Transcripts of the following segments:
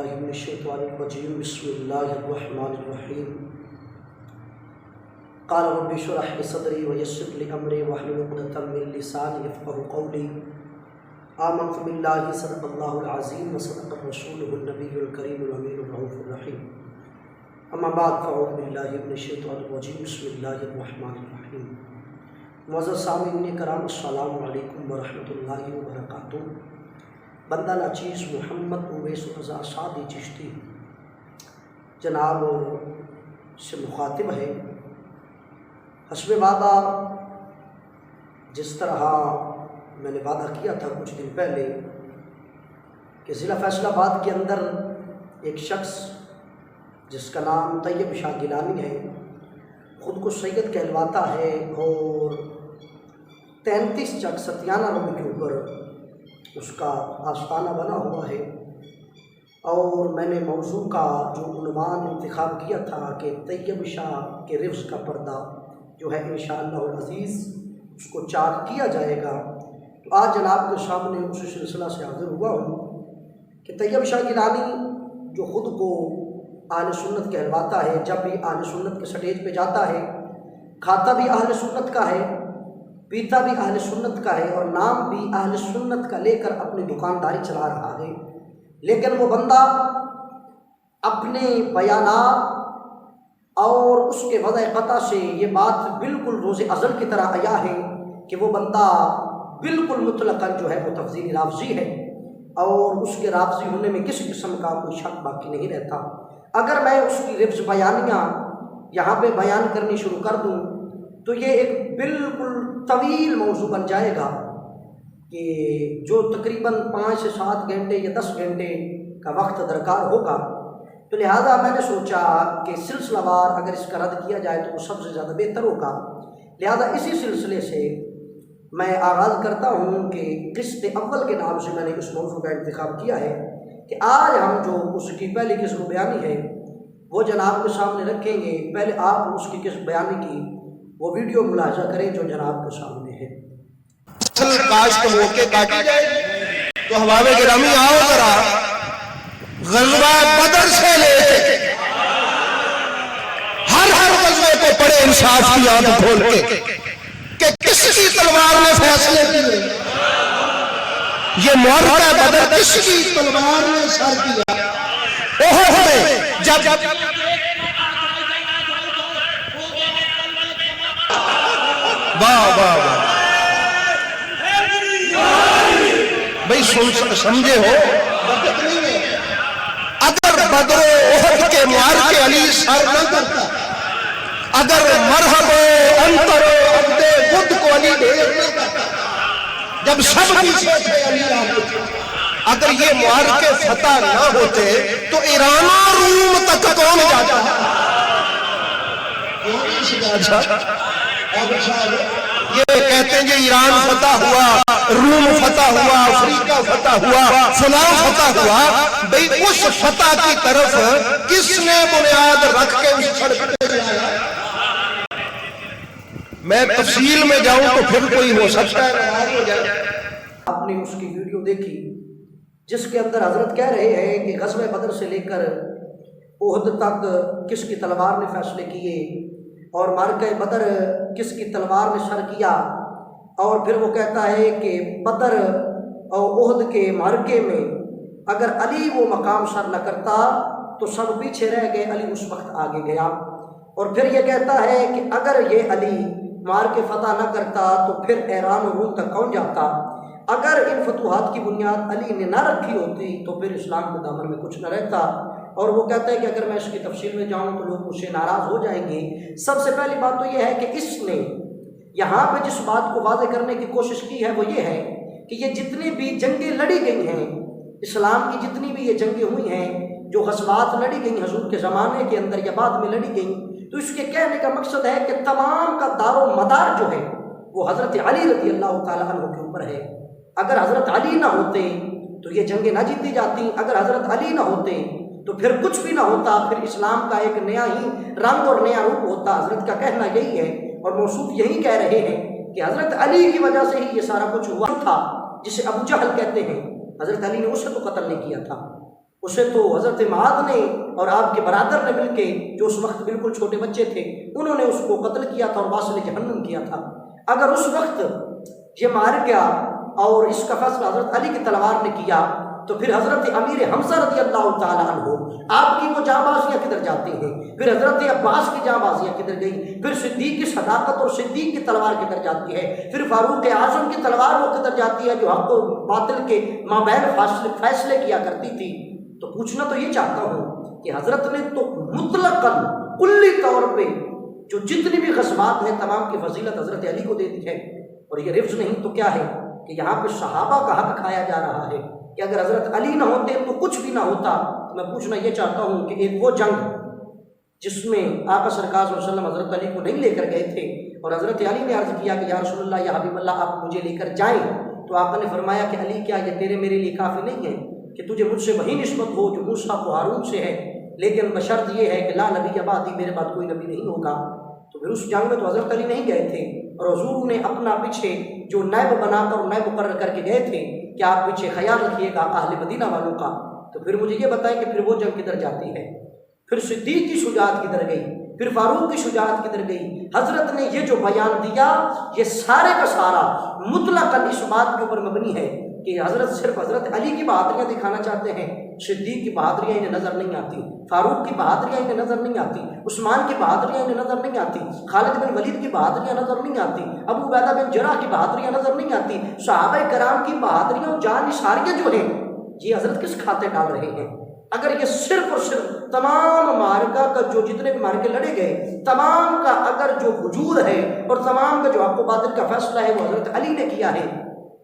باللہ من الشیطان الرجیم بسم اللہ الرحمن الرحیم قال رب اشرح لي صدری ویسر لي امری واحلل عقدۃ من لسانی یفقهوا قولی آمنت باللہ صدق اللہ العظیم وصدق رسولہ النبی الکریم الامین الرؤوف الرحیم اما بعد فاعوذ باللہ من الشیطان الرجیم بسم اللہ الرحمن الرحیم۔ معزز سامعین کرام السلام علیکم ورحمۃ اللہ وبرکاتہ۔ بندہ ناچیز محمد اویس رضا سعدی چشتی جناب سے مخاطب ہے۔ حسب وعدہ جس طرح میں نے وعدہ کیا تھا کچھ دن پہلے کہ ضلع فیصل آباد کے اندر ایک شخص جس کا نام طیب شاہ گیلانی ہے، خود کو سید کہلواتا ہے اور 33 چک ستیانہ روڈ کے اوپر اس کا آستانہ بنا ہوا ہے، اور میں نے موضوع کا جو عنوان انتخاب کیا تھا کہ طیب شاہ کے رفظ کا پردہ جو ہے انشاءاللہ العزیز اس کو چاک کیا جائے گا، تو آج جناب کے سامنے اسی سلسلہ سے حاضر ہوا ہوں کہ طیب شاہ گیلانی جو خود کو اہل سنت کہلواتا ہے، جب بھی اہل سنت کے سٹیج پہ جاتا ہے کھاتا بھی اہل سنت کا ہے، پیتا بھی اہل سنت کا ہے، اور نام بھی اہل سنت کا لے کر اپنی دکانداری چلا رہا ہے، لیکن وہ بندہ اپنے بیانات اور اس کے وضع قطع سے یہ بات بالکل روز ازل کی طرح آیا ہے کہ وہ بندہ بالکل مطلقاً جو ہے وہ تفضیلی رافضی ہے، اور اس کے رافضی ہونے میں کسی قسم کا کوئی شک باقی نہیں رہتا۔ اگر میں اس کی رفظ بیانیاں یہاں پہ بیان کرنی شروع کر دوں تو یہ ایک بالکل طویل موضوع بن جائے گا کہ جو تقریباً 5 سے 7 گھنٹے یا 10 گھنٹے کا وقت درکار ہوگا، تو لہذا میں نے سوچا کہ سلسلہ وار اگر اس کا رد کیا جائے تو وہ سب سے زیادہ بہتر ہوگا۔ لہذا اسی سلسلے سے میں آغاز کرتا ہوں کہ قسط اول کے نام سے میں نے اس موضوع کا انتخاب کیا ہے کہ آج ہم جو اس کی پہلی قسم بیانی ہے وہ جناب کے سامنے رکھیں گے۔ پہلے آپ اس کی قسم بیانی کی وہ ویڈیو ملاحظہ کریں جو جناب کے سامنے ہے۔ اصل کاشت موقع کاٹی جائے تو احباب گرامی آؤ ذرا غزوہ بدر سے لے ہر غزوے کو پڑھے انصاف کی آنکھ کھول کے کہ کس کی تلوار نے فیصلے کیے، یہ معرکہ بدر کس کی تلوار نے سر کیا۔ احد میں جب واہ واہ واہ بھئی سمجھے ہو، اگر بدر و احد کے معرکے علی سر نہ کرتا، اگر مرحب و انتر و عبد بدھ کو علی ڈھیر نہ کرتا، جب سب پیچھے تھے علی آتے، اگر یہ معرکے فتح نہ ہوتے تو ایران و روم تک کون جاتا؟ یہ کہتے ہیں کہ ایران فتح ہوا، روم فتح ہوا، افریقہ فتح ہوا، فلاں فتح ہوا، بھئی اس فتح کی طرف کس نے بنیاد رکھ کے اس سڑک پہ جایا؟ میں تفصیل میں جاؤں تو پھر کوئی ہو سکتا ہے۔ آپ نے اس کی ویڈیو دیکھی جس کے اندر حضرت کہہ رہے ہیں کہ غزوہ بدر سے لے کر احد تک کس کی تلوار نے فیصلے کیے، اور معرکہ بدر کس کی تلوار نے سر کیا، اور پھر وہ کہتا ہے کہ بدر اور احد کے معرکے میں اگر علی وہ مقام سر نہ کرتا تو سب پیچھے رہ گئے، علی اس وقت آگے گیا، اور پھر یہ کہتا ہے کہ اگر یہ علی معرکے فتح نہ کرتا تو پھر ایران و روم تک کون جاتا، اگر ان فتوحات کی بنیاد علی نے نہ رکھی ہوتی تو پھر اسلام کے دامن میں کچھ نہ رہتا۔ اور وہ کہتا ہے کہ اگر میں اس کی تفصیل میں جاؤں تو لوگ مجھ سے ناراض ہو جائیں گے۔ سب سے پہلی بات تو یہ ہے کہ اس نے یہاں پہ جس بات کو واضح کرنے کی کوشش کی ہے وہ یہ ہے کہ یہ جتنی بھی جنگیں لڑی گئی ہیں، اسلام کی جتنی بھی یہ جنگیں ہوئی ہیں، جو غزوات لڑی گئی حضور کے زمانے کے اندر یا بعد میں لڑی گئیں، تو اس کے کہنے کا مقصد ہے کہ تمام کا دار و مدار جو ہے وہ حضرت علی رضی اللہ تعالیٰ عنہ کے اوپر ہے۔ اگر حضرت علی نہ ہوتے تو یہ جنگیں نہ جیتی جاتی، اگر حضرت علی نہ ہوتے تو پھر کچھ بھی نہ ہوتا، پھر اسلام کا ایک نیا ہی رنگ اور نیا روپ ہوتا۔ حضرت کا کہنا یہی ہے اور موصوف یہی کہہ رہے ہیں کہ حضرت علی کی وجہ سے ہی یہ سارا کچھ ہوا تھا، جسے ابو جہل کہتے ہیں۔ حضرت علی نے اسے تو قتل نہیں کیا تھا، اسے تو حضرت معاذ نے اور آپ کے برادر نے مل کے، جو اس وقت بالکل چھوٹے بچے تھے، انہوں نے اس کو قتل کیا تھا اور واصل جہنم کیا تھا۔ اگر اس وقت یہ مار گیا اور اس کا فیصلہ حضرت علی کی تلوار نے کیا تو پھر حضرت امیر حمزہ رضی اللہ تعالیٰ عنہ آپ کی وہ جاں بازیاں کدھر جاتی ہیں، پھر حضرت عباس کی جاں بازیاں کدھر گئی، پھر صدیق کی صداقت اور صدیق کی تلوار کدھر جاتی ہے، پھر فاروق اعظم کی تلوار وہ کدھر جاتی ہے جو حق و باطل کے مابین فیصلے کیا کرتی تھی۔ تو پوچھنا تو یہ چاہتا ہوں کہ حضرت نے تو مطلقاً کلی طور پہ جو جتنی بھی غزوات ہیں تمام کی فضیلت حضرت علی کو دے دی ہے، اور یہ رفض نہیں تو کیا ہے کہ یہاں پہ صحابہ کا حق کھایا جا رہا ہے کہ اگر حضرت علی نہ ہوتے تو کچھ بھی نہ ہوتا۔ تو میں پوچھنا یہ چاہتا ہوں کہ ایک وہ جنگ جس میں آقا سرکار صلی اللہ علیہ وسلم حضرت علی کو نہیں لے کر گئے تھے اور حضرت علی نے عرض کیا کہ یا رسول اللہ یا حبیب اللہ آپ مجھے لے کر جائیں، تو آقا نے فرمایا کہ علی کیا یہ تیرے میرے لیے کافی نہیں ہے کہ تجھے مجھ سے وہی نسبت ہو جو موسیٰ و ہارون سے ہے، لیکن بشرط یہ ہے کہ لا نبی بعدی، میرے بعد کوئی نبی نہیں ہوگا۔ تو پھر اس جنگ میں تو حضرت علی نہیں گئے تھے اور حضور نے اپنا پیچھے جو نائب بنا کر اور نائب مقرر کر کے گئے تھے کہ آپ پیچھے خیال رکھیے گا اہل مدینہ والوں کا۔ تو پھر مجھے یہ بتائیں کہ پھر وہ جنگ کدھر جاتی ہے، پھر صدیق کی شجاعت کدھر گئی، پھر فاروق کی شجاعت کدھر گئی؟ حضرت نے یہ جو بیان دیا یہ سارے کا سارا مطلقاً اس بات کے اوپر مبنی ہے کہ حضرت صرف حضرت علی کی بہادریاں دکھانا چاہتے ہیں، صدیق کی بہادریاں انہیں نظر نہیں آتی، فاروق کی بہادریاں انہیں نظر نہیں آتی، عثمان کی بہادریاں انہیں نظر نہیں آتی، خالد بن ولید کی بہادریاں نظر نہیں آتی، ابو عبیدہ بن جراح کی بہادریاں نظر نہیں آتی، صحابہ کرام کی بہادریاں جان نثاریاں جو ہیں یہ حضرت کس کھاتے ڈال رہے ہیں؟ اگر یہ صرف اور صرف تمام معرکہ کا جو جتنے بھی معرکے لڑے گئے تمام کا اگر جو وجود ہے اور تمام کا جو حق و باطل کا فیصلہ ہے وہ حضرت علی نے کیا ہے،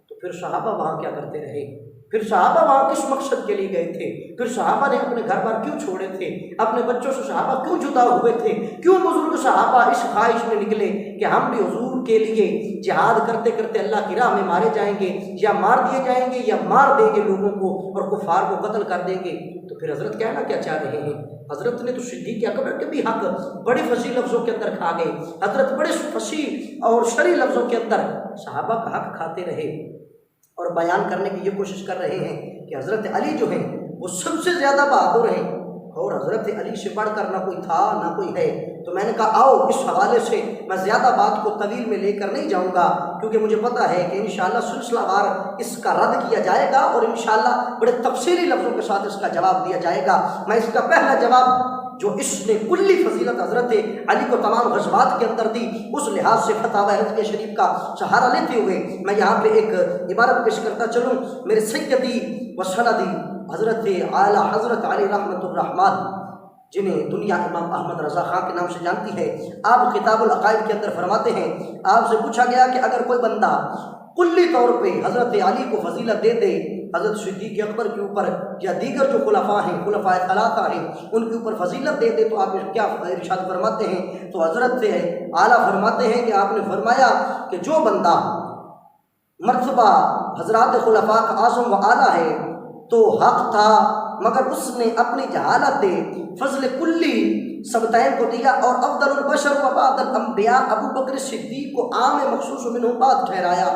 تو پھر صحابہ وہاں کیا کرتے رہے؟ پھر صحابہ وہاں کس مقصد کے لیے گئے تھے؟ پھر صحابہ نے اپنے گھر بار کیوں چھوڑے تھے؟ اپنے بچوں سے صحابہ کیوں جدا ہوئے تھے؟ کیوں بزرگ صحابہ اس خواہش میں نکلے کہ ہم بھی حضور کے لیے جہاد کرتے کرتے اللہ کی راہ میں مارے جائیں گے یا مار دیے جائیں گے یا مار دیں گے لوگوں کو اور کفار کو قتل کر دیں گے؟ تو پھر حضرت کہنا کیا چاہ رہے ہیں؟ حضرت نے تو صدیق اکبر کے بھی حق بڑے فصیح لفظوں کے اندر کھا گئے، حضرت بڑے فصیح اور شرعی لفظوں کے اندر صحابہ کا حق کھاتے رہے اور بیان کرنے کی یہ کوشش کر رہے ہیں کہ حضرت علی جو ہیں وہ سب سے زیادہ بہادر ہیں اور حضرت علی سے بڑھ کر نہ کوئی تھا نہ کوئی ہے۔ تو میں نے کہا آؤ اس حوالے سے میں زیادہ بات کو طویل میں لے کر نہیں جاؤں گا کیونکہ مجھے پتہ ہے کہ انشاءاللہ سلسلہ وار اس کا رد کیا جائے گا اور انشاءاللہ بڑے تفصیلی لفظوں کے ساتھ اس کا جواب دیا جائے گا۔ میں اس کا پہلا جواب جو اس نے کلی فضیلت حضرت علی کو تمام غزوات کے اندر دی اس لحاظ سے فتاوی حضرت شریف کا سہارا لیتے ہوئے میں یہاں پہ ایک عبارت پیش کرتا چلوں۔ میرے سیدی و سندی حضرت اعلیٰ حضرت علی رحمۃ الرحمن جنہیں دنیا امام احمد رضا خان کے نام سے جانتی ہے، آپ کتاب العقائد کے اندر فرماتے ہیں آپ سے پوچھا گیا کہ اگر کوئی بندہ کلی طور پہ حضرت علی کو فضیلت دے دے حضرت صدیق اکبر کے اوپر یا دیگر جو خلفاء ہیں خلفاء ثلاثہ ہیں ان کے اوپر فضیلت دے دے تو آپ کیا ارشاد فرماتے ہیں؟ تو حضرت اعلیٰ فرماتے ہیں کہ آپ نے فرمایا کہ جو بندہ مرتبہ حضرات خلفاء کا اعظم و اعلیٰ ہے تو حق تھا مگر اس نے اپنی جہالت دے فضل کلی سبتین کو دیا اور افضل البشر و بعد الانبیاء ابو بکر صدیق کو عام مخصوص منہ بعد ٹھہرایا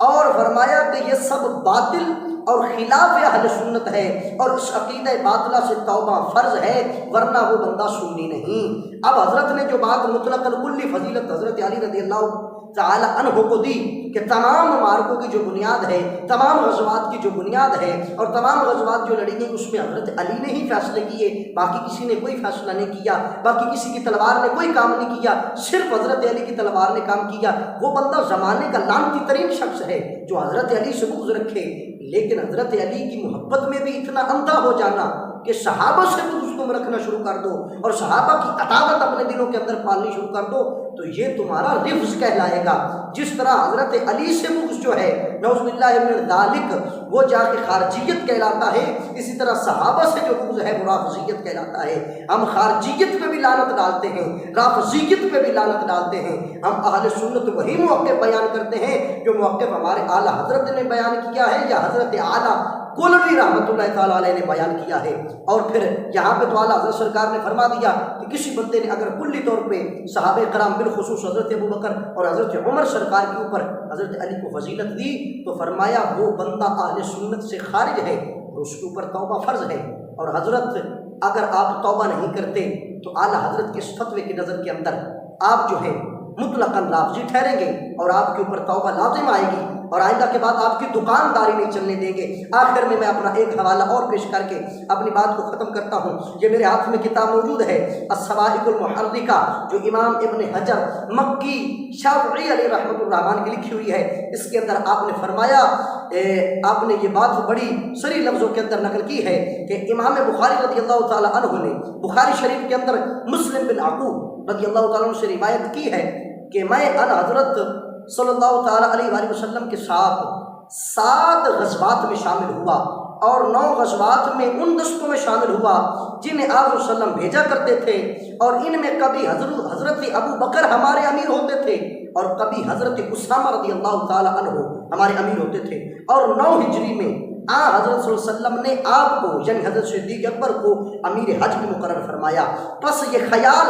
اور فرمایا کہ یہ سب باطل اور خلاف اہل سنت ہے اور اس عقیدہ باطلہ سے توبہ فرض ہے ورنہ وہ بندہ سنی نہیں۔ اب حضرت نے جو بات مطلق کلی فضیلت حضرت علی رضی اللہ تعالی عنہ کو دی کہ تمام معرکوں کی جو بنیاد ہے تمام غزوات کی جو بنیاد ہے اور تمام غزوات جو لڑی گئی اس میں حضرت علی نے ہی فیصلے کیے، باقی کسی نے کوئی فیصلہ نہیں کیا، باقی کسی کی تلوار نے کوئی کام نہیں کیا، صرف حضرت علی کی تلوار نے کام کیا۔ وہ بندہ زمانے کا لعنتی ترین شخص ہے جو حضرت علی سے بغض رکھے، لیکن حضرت علی کی محبت میں بھی اتنا اندھا ہو جانا کہ صحابہ سے بغض تم رکھنا شروع کر دو اور صحابہ کی عداوت اپنے دلوں کے اندر پالنی شروع کر دو تو یہ تمہارا رفض کہلائے گا۔ جس طرح حضرت علی سے بغض جو ہے نعوذ باللہ من ذالک وہ جا کے خارجیت کہلاتا ہے، اسی طرح صحابہ سے جو بغض ہے وہ رافضیت کہلاتا ہے۔ ہم خارجیت پہ بھی لعنت ڈالتے ہیں، رافضیت پہ بھی لعنت ڈالتے ہیں۔ ہم اہل سنت وہی موقف بیان کرتے ہیں جو موقف ہمارے اعلیٰ حضرت نے بیان کیا ہے یا حضرت اعلیٰ کولوی رحمۃ اللہ تعالیٰ علیہ نے بیان کیا ہے۔ اور پھر یہاں پہ تو اعلیٰ حضرت سرکار نے فرما دیا کہ کسی بندے نے اگر کلی طور پہ صحابہ کرام بالخصوص حضرت ابو بکر اور حضرت عمر سرکار کے اوپر حضرت علی کو فضیلت دی تو فرمایا وہ بندہ اہل سنت سے خارج ہے اور اس کے اوپر توبہ فرض ہے اور حضرت اگر آپ توبہ نہیں کرتے تو اعلیٰ حضرت کے اس فتوے کی نظر کے اندر آپ جو ہے مطلقاً لافظی ٹھہریں گے اور آپ کے اوپر توبہ لازم آئے گی اور آئندہ کے بعد آپ کی دکانداری نہیں چلنے دیں گے۔ آخر میں اپنا ایک حوالہ اور پیش کر کے اپنی بات کو ختم کرتا ہوں۔ یہ میرے ہاتھ میں کتاب موجود ہے الصواعق المحرکہ، جو امام ابن حجر مکی شافعی علیہ رحمۃ الرحمن کی لکھی ہوئی ہے۔ اس کے اندر آپ نے فرمایا، آپ نے یہ بات بڑی سری لفظوں کے اندر نقل کی ہے کہ امام بخاری رضی اللہ تعالیٰ عنہ نے بخاری شریف کے اندر مسلم بن عقوب رضی اللہ تعالیٰ عنہ سے روایت کی ہے کہ میں حضرت صلی اللہ تعالیٰ علیہ وآلہ وسلم کے ساتھ 7 غزوات میں شامل ہوا اور 9 غزوات میں ان دستوں میں شامل ہوا جنہیں آپ صلی اللہ علیہ وسلم بھیجا کرتے تھے، اور ان میں کبھی حضرت ابو بکر ہمارے امیر ہوتے تھے اور کبھی حضرت اسامہ رضی اللہ تعالیٰ عنہ ہمارے امیر ہوتے تھے، اور 9 ہجری میں حضرت صلی اللہ علیہ وسلم نے آپ کو یعنی حضرت صدیق اکبر کو امیر حج بھی مقرر فرمایا۔ پس یہ خیال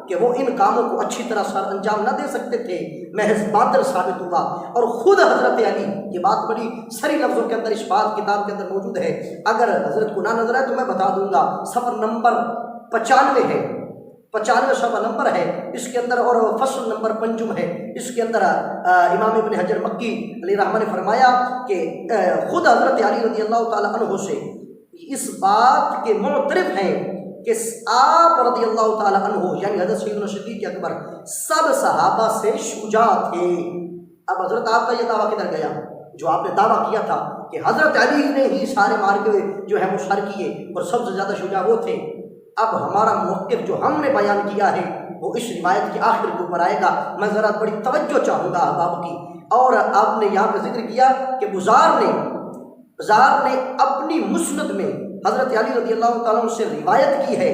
کہ وہ ان کاموں کو اچھی طرح سر انجام نہ دے سکتے تھے محض باطل ثابت ہوا، اور خود حضرت علی، یہ بات بڑی سری لفظوں کے اندر اس بات کتاب کے اندر موجود ہے، اگر حضرت کو نہ نظر ہے تو میں بتا دوں گا، صفحہ نمبر 95 ہے، 95 صفحہ نمبر ہے اس کے اندر، اور فصل نمبر 5 ہے اس کے اندر۔ امام ابن حجر مکی علیہ رحمہ نے فرمایا کہ خود حضرت علی رضی اللہ تعالیٰ عنہ سے اس بات کے معترف ہیں کہ آپ رضی اللہ تعالیٰ عنہ یعنی حضرت سیدنا صدیق اکبر سب صحابہ سے شجاع تھے۔ اب حضرت آپ کا یہ دعویٰ کدھر گیا جو آپ نے دعویٰ کیا تھا کہ حضرت علی نے ہی سارے مارکے جو ہے وہ سر کیے اور سب سے زیادہ شجاع وہ تھے؟ اب ہمارا موقف جو ہم نے بیان کیا ہے وہ اس روایت کی آخر کے اوپر آئے گا۔ میں ذرا بڑی توجہ چاہوں گا احباب کی، اور آپ نے یہاں پہ ذکر کیا کہ بزار نے اپنی مسند میں حضرت علی رضی اللہ تعالیٰ عنہ سے روایت کی ہے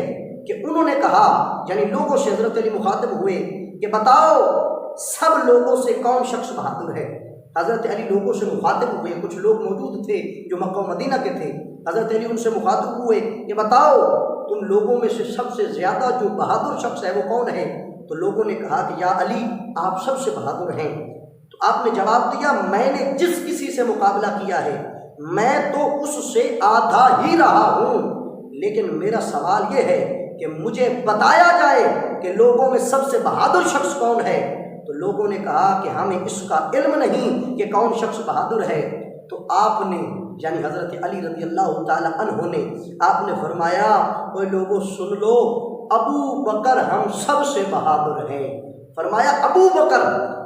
کہ انہوں نے کہا، یعنی لوگوں سے حضرت علی مخاطب ہوئے کہ بتاؤ سب لوگوں سے کون شخص بہادر ہے؟ حضرت علی لوگوں سے مخاطب ہوئے، کچھ لوگ موجود تھے جو مکہ و مدینہ کے تھے، حضرت علی ان سے مخاطب ہوئے کہ بتاؤ تم لوگوں میں سے سب سے زیادہ جو بہادر شخص ہے وہ کون ہے؟ تو لوگوں نے کہا کہ یا علی آپ سب سے بہادر ہیں۔ تو آپ نے جواب دیا، میں نے جس کسی سے مقابلہ کیا ہے میں تو اس سے آدھا ہی رہا ہوں، لیکن میرا سوال یہ ہے کہ مجھے بتایا جائے کہ لوگوں میں سب سے بہادر شخص کون ہے۔ تو لوگوں نے کہا کہ ہمیں اس کا علم نہیں کہ کون شخص بہادر ہے۔ تو آپ نے یعنی حضرت علی رضی اللہ تعالی عنہ نے آپ نے فرمایا، اوے لوگوں سن لو، ابو بکر ہم سب سے بہادر ہیں۔ فرمایا ابو بکر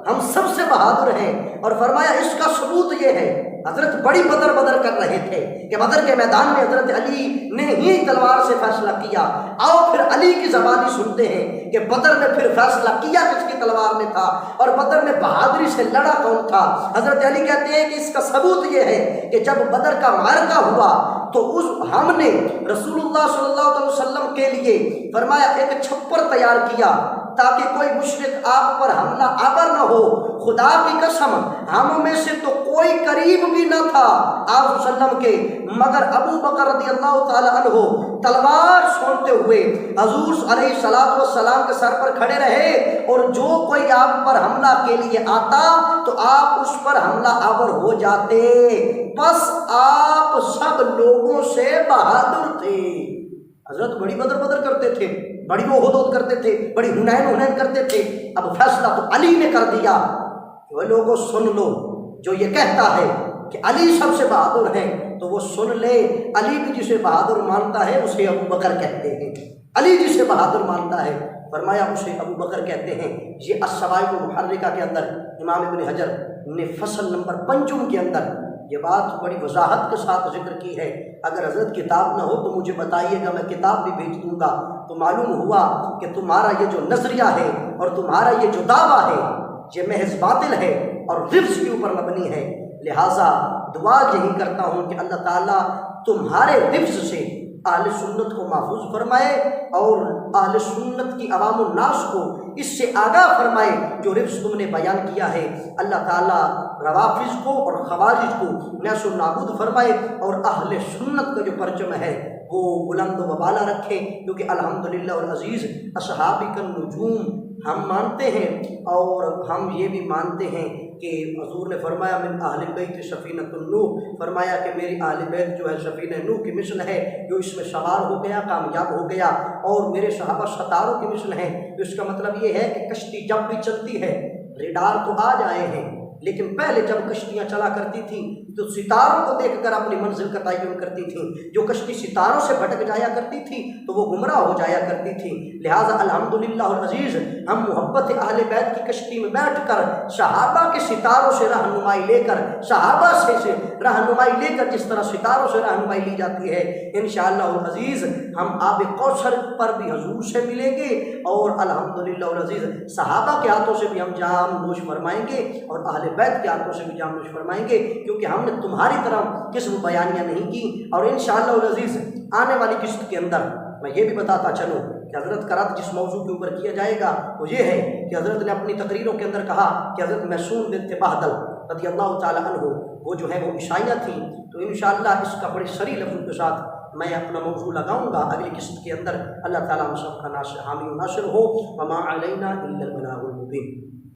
ہم سب سے بہادر ہیں، اور فرمایا اس کا ثبوت یہ ہے، حضرت بڑی بدر کر رہے تھے کہ بدر کے میدان میں حضرت علی نے ہی تلوار سے فیصلہ کیا۔ آؤ پھر علی کی زبانی سنتے ہیں کہ بدر میں پھر فیصلہ کیا کس کی تلوار میں تھا اور بدر میں بہادری سے لڑا کون تھا۔ حضرت علی کہتے ہیں کہ اس کا ثبوت یہ ہے کہ جب بدر کا معرکہ ہوا تو ہم نے رسول اللہ صلی اللہ علیہ وسلم کے لیے فرمایا ایک چھپر تیار کیا تاکہ کوئی مشرک آپ پر حملہ آور نہ ہو۔ خدا کی قسم ہم میں سے تو کوئی قریب بھی نہ تھا آپ صلی اللہ علیہ وسلم کے، مگر ابو بکر رضی اللہ تعالی عنہ تلوار سونتے ہوئے حضور علیہ السلام کے سر پر کھڑے رہے، اور جو کوئی آپ پر حملہ کے لیے آتا تو آپ اس پر حملہ آور ہو جاتے، بس آپ سب لوگوں سے بہادر تھے۔ حضرت بڑی بدر کرتے تھے، بڑی احد کرتے تھے، بڑی حنین کرتے تھے۔ اب فیصلہ تو علی نے کر دیا۔ وہ لوگوں سن لو، جو یہ کہتا ہے کہ علی سب سے بہادر ہیں تو وہ سن لے، علی بھی جسے بہادر مانتا ہے اسے ابو بکر کہتے ہیں، علی جسے بہادر مانتا ہے فرمایا اسے ابو بکر کہتے ہیں۔ یہ الصواعق المحرکہ کے اندر امام ابن حجر نے فصل نمبر 5 کے اندر یہ بات بڑی وضاحت کے ساتھ ذکر کی ہے۔ اگر حضرت کتاب نہ ہو تو مجھے بتائیے گا، میں کتاب بھی بھیج دوں گا۔ تو معلوم ہوا کہ تمہارا یہ جو نظریہ ہے اور تمہارا یہ جو دعویٰ ہے یہ محض باطل ہے اور رفض کے اوپر مبنی ہے۔ لہٰذا دعا یہی کرتا ہوں کہ اللہ تعالیٰ تمہارے رفض سے اہل سنت کو محفوظ فرمائے اور اہل سنت کی عوام الناس کو اس سے آگاہ فرمائے جو رفض تم نے بیان کیا ہے۔ اللہ تعالیٰ روافض کو اور خوارج کو نیس و نابود فرمائے اور اہل سنت کا جو پرچم ہے وہ بلند و بالا رکھے، کیونکہ الحمدللہ العزیز اصحاب النجوم ہم مانتے ہیں، اور ہم یہ بھی مانتے ہیں کہ حضور نے فرمایا من اہل بیت سفینۃ النوح، فرمایا کہ میری اہل بیت جو ہے سفینہ نوح کی مثل ہے، جو اس میں سوار ہو گیا کامیاب ہو گیا، اور میرے صحابہ ستاروں کی مثل ہیں۔ اس کا مطلب یہ ہے کہ کشتی جب بھی چلتی ہے، ریڈار تو آج آئے ہیں لیکن پہلے جب کشتیاں چلا کرتی تھیں تو ستاروں کو دیکھ کر اپنی منزل کا تعین کرتی تھیں۔ جو کشتی ستاروں سے بھٹک جایا کرتی تھی تو وہ گمراہ ہو جایا کرتی تھی۔ لہٰذا الحمدللہ العزیز ہم محبت اہل بیت کی کشتی میں بیٹھ کر صحابہ کے ستاروں سے رہنمائی لے کر، صحابہ سے رہنمائی لے کر جس طرح ستاروں سے رہنمائی لی جاتی ہے، انشاءاللہ العزیز ہم آب کوثر پر بھی حضور سے ملیں گے، اور الحمدللہ العزیز صحابہ کے ہاتھوں سے بھی ہم جام نوش فرمائیں گے، اور اہل بیت کے ہاتھوں سے بھی جام نوش فرمائیں گے، کیونکہ ہم نے تمہاری طرح قسم بیانیاں نہیں کی۔ اور انشاءاللہ العزیز آنے والی قسط کے اندر میں یہ بھی بتاتا چلوں کہ حضرت کا رد جس موضوع کے اوپر کیا جائے گا وہ یہ ہے کہ حضرت نے اپنی تقریروں کے اندر کہا کہ حضرت محسون بنت بہدل رضی اللہ تعالیٰ عنہ وہ جو ہے وہ عیسائیہ تھیں، تو انشاءاللہ اس کا بڑے صریح لفظوں کے ساتھ میں اپنا موضوع لگاؤں گا اگلی قسط کے اندر۔ اللہ تعالیٰ ہم سب کا ناصر حامی و ناصر ہو۔ وما علینا الا البلاغ المبین۔